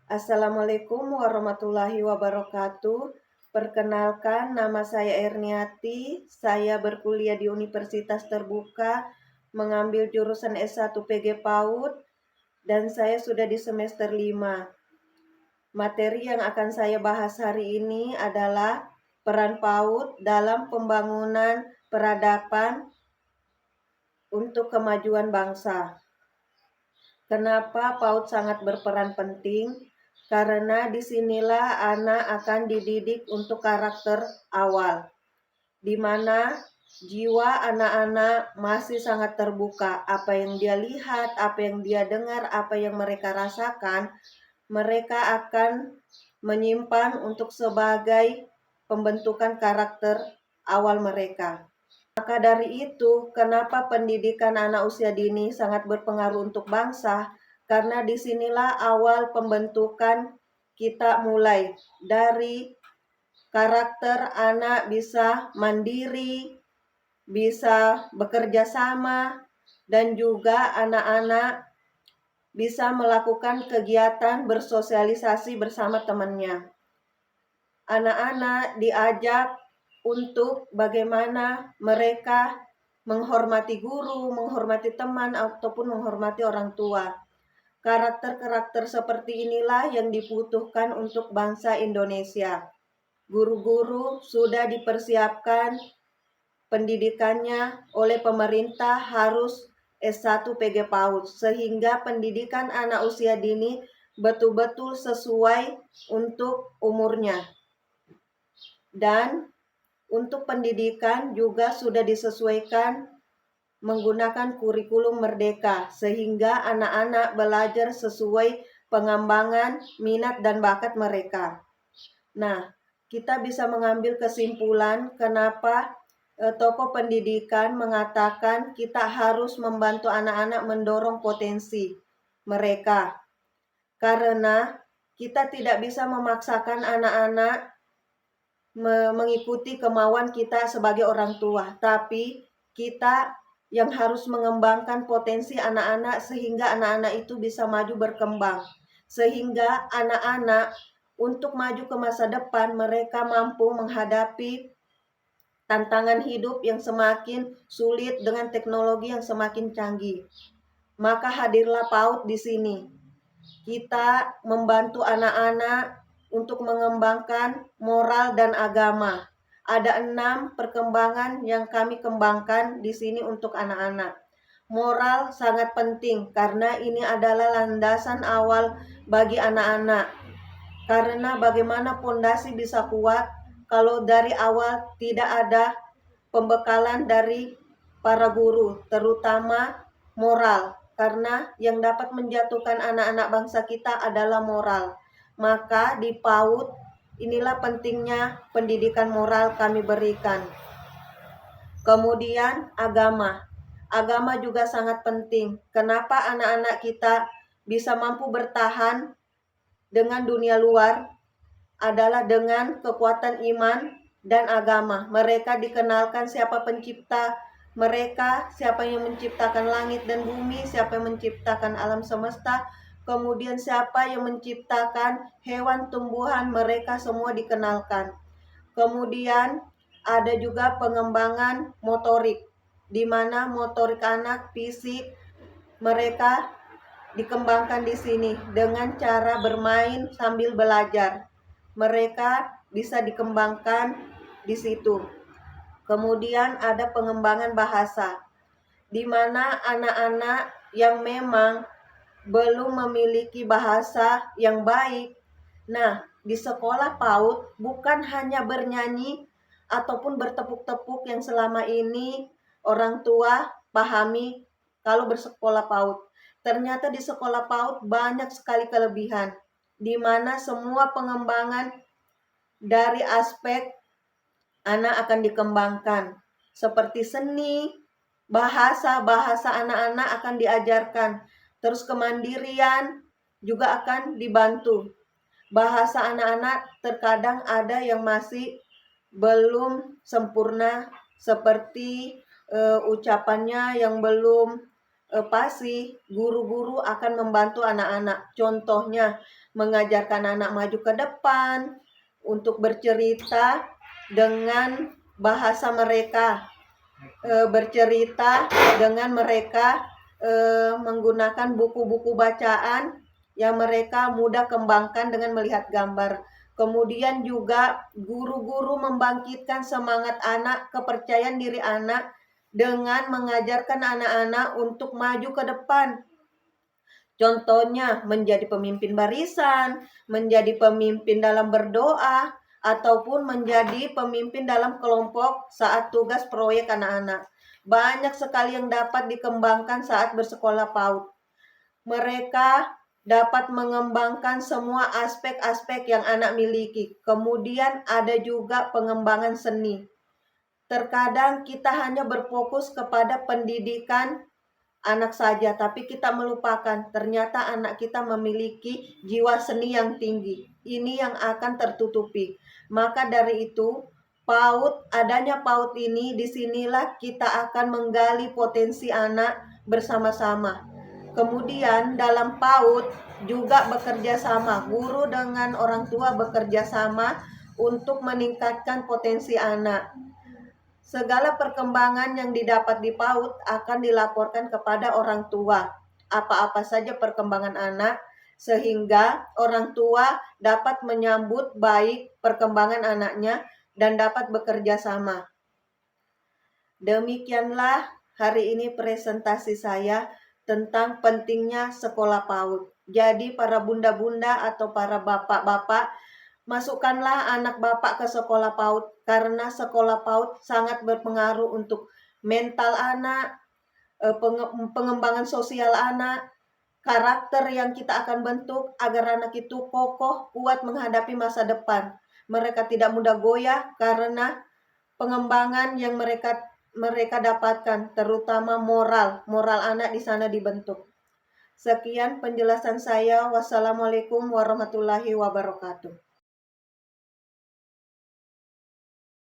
Assalamualaikum warahmatullahi wabarakatuh. Perkenalkan, nama saya Erniati. Saya berkuliah di Universitas Terbuka, mengambil jurusan S1 PG PAUD, dan saya sudah di semester 5. Materi yang akan saya bahas hari ini adalah peran PAUD dalam pembangunan peradaban untuk kemajuan bangsa. Kenapa PAUD sangat berperan penting? Karena disinilah anak akan dididik untuk karakter awal, di mana jiwa anak-anak masih sangat terbuka. Apa yang dia lihat, apa yang dia dengar, apa yang mereka rasakan, mereka akan menyimpan untuk sebagai pembentukan karakter awal mereka. Maka dari itu, kenapa pendidikan anak usia dini sangat berpengaruh untuk bangsa? Karena disinilah awal pembentukan kita mulai dari karakter anak bisa mandiri, bisa bekerja sama, dan juga anak-anak bisa melakukan kegiatan bersosialisasi bersama temannya. Anak-anak diajak untuk bagaimana mereka menghormati guru, menghormati teman, ataupun menghormati orang tua. Karakter-karakter seperti inilah yang dibutuhkan untuk bangsa Indonesia. Guru-guru sudah dipersiapkan pendidikannya oleh pemerintah harus S1 PG PAUD, sehingga pendidikan anak usia dini betul-betul sesuai untuk umurnya. Dan untuk pendidikan juga sudah disesuaikan menggunakan kurikulum merdeka, sehingga anak-anak belajar sesuai pengembangan minat dan bakat mereka. Nah, kita bisa mengambil kesimpulan kenapa tokoh pendidikan mengatakan kita harus membantu anak-anak mendorong potensi mereka. Karena kita tidak bisa memaksakan anak-anak mengikuti kemauan kita sebagai orang tua, tapi kita yang harus mengembangkan potensi anak-anak sehingga anak-anak itu bisa maju berkembang, sehingga anak-anak untuk maju ke masa depan mereka mampu menghadapi tantangan hidup yang semakin sulit dengan teknologi yang semakin canggih. Maka hadirlah PAUD di sini. Kita membantu anak-anak untuk mengembangkan moral dan agama. Ada 6 perkembangan yang kami kembangkan di sini untuk anak-anak. Moral sangat penting karena ini adalah landasan awal bagi anak-anak. Karena bagaimana pondasi bisa kuat kalau dari awal tidak ada pembekalan dari para guru, terutama moral. Karena yang dapat menjatuhkan anak-anak bangsa kita adalah moral. Maka di PAUD inilah pentingnya pendidikan moral kami berikan. Kemudian agama. Agama juga sangat penting. Kenapa anak-anak kita bisa mampu bertahan dengan dunia luar adalah dengan kekuatan iman dan agama. Mereka dikenalkan siapa pencipta mereka, siapa yang menciptakan langit dan bumi, siapa yang menciptakan alam semesta, kemudian siapa yang menciptakan hewan, tumbuhan, mereka semua dikenalkan. Kemudian ada juga pengembangan motorik, di mana motorik anak, fisik, mereka dikembangkan di sini dengan cara bermain sambil belajar. Mereka bisa dikembangkan di situ. Kemudian ada pengembangan bahasa, di mana anak-anak yang memang belum memiliki bahasa yang baik. Nah, di sekolah PAUD bukan hanya bernyanyi ataupun bertepuk-tepuk yang selama ini orang tua pahami kalau bersekolah PAUD. Ternyata di sekolah PAUD banyak sekali kelebihan, di mana semua pengembangan dari aspek anak akan dikembangkan. Seperti seni, bahasa anak-anak akan diajarkan. Terus kemandirian juga akan dibantu. Bahasa anak-anak terkadang ada yang masih belum sempurna, seperti ucapannya yang belum pasti guru-guru akan membantu anak-anak. Contohnya, mengajarkan anak maju ke depan untuk bercerita dengan bahasa mereka, bercerita dengan mereka menggunakan buku-buku bacaan yang mereka mudah kembangkan dengan melihat gambar. Kemudian juga guru-guru membangkitkan semangat anak, kepercayaan diri anak dengan mengajarkan anak-anak untuk maju ke depan. Contohnya menjadi pemimpin barisan, menjadi pemimpin dalam berdoa, ataupun menjadi pemimpin dalam kelompok saat tugas proyek anak-anak. Banyak sekali yang dapat dikembangkan saat bersekolah PAUD. Mereka dapat mengembangkan semua aspek-aspek yang anak miliki. Kemudian ada juga pengembangan seni. Terkadang kita hanya berfokus kepada pendidikan anak saja, tapi kita melupakan ternyata anak kita memiliki jiwa seni yang tinggi. Ini yang akan tertutupi. Maka dari itu, adanya PAUD ini, disinilah kita akan menggali potensi anak bersama-sama. Kemudian dalam PAUD juga bekerja sama, guru dengan orang tua bekerja sama untuk meningkatkan potensi anak. Segala perkembangan yang didapat di PAUD akan dilaporkan kepada orang tua. Apa-apa saja perkembangan anak, sehingga orang tua dapat menyambut baik perkembangan anaknya dan dapat bekerja sama. Demikianlah hari ini presentasi saya tentang pentingnya sekolah PAUD. Jadi para bunda-bunda atau para bapak-bapak, masukkanlah anak bapak ke sekolah PAUD karena sekolah PAUD sangat berpengaruh untuk mental anak, pengembangan sosial anak, karakter yang kita akan bentuk agar anak itu kokoh, kuat menghadapi masa depan. Mereka tidak mudah goyah karena pengembangan yang mereka dapatkan, terutama moral anak di sana dibentuk. Sekian penjelasan saya. Wassalamualaikum warahmatullahi wabarakatuh.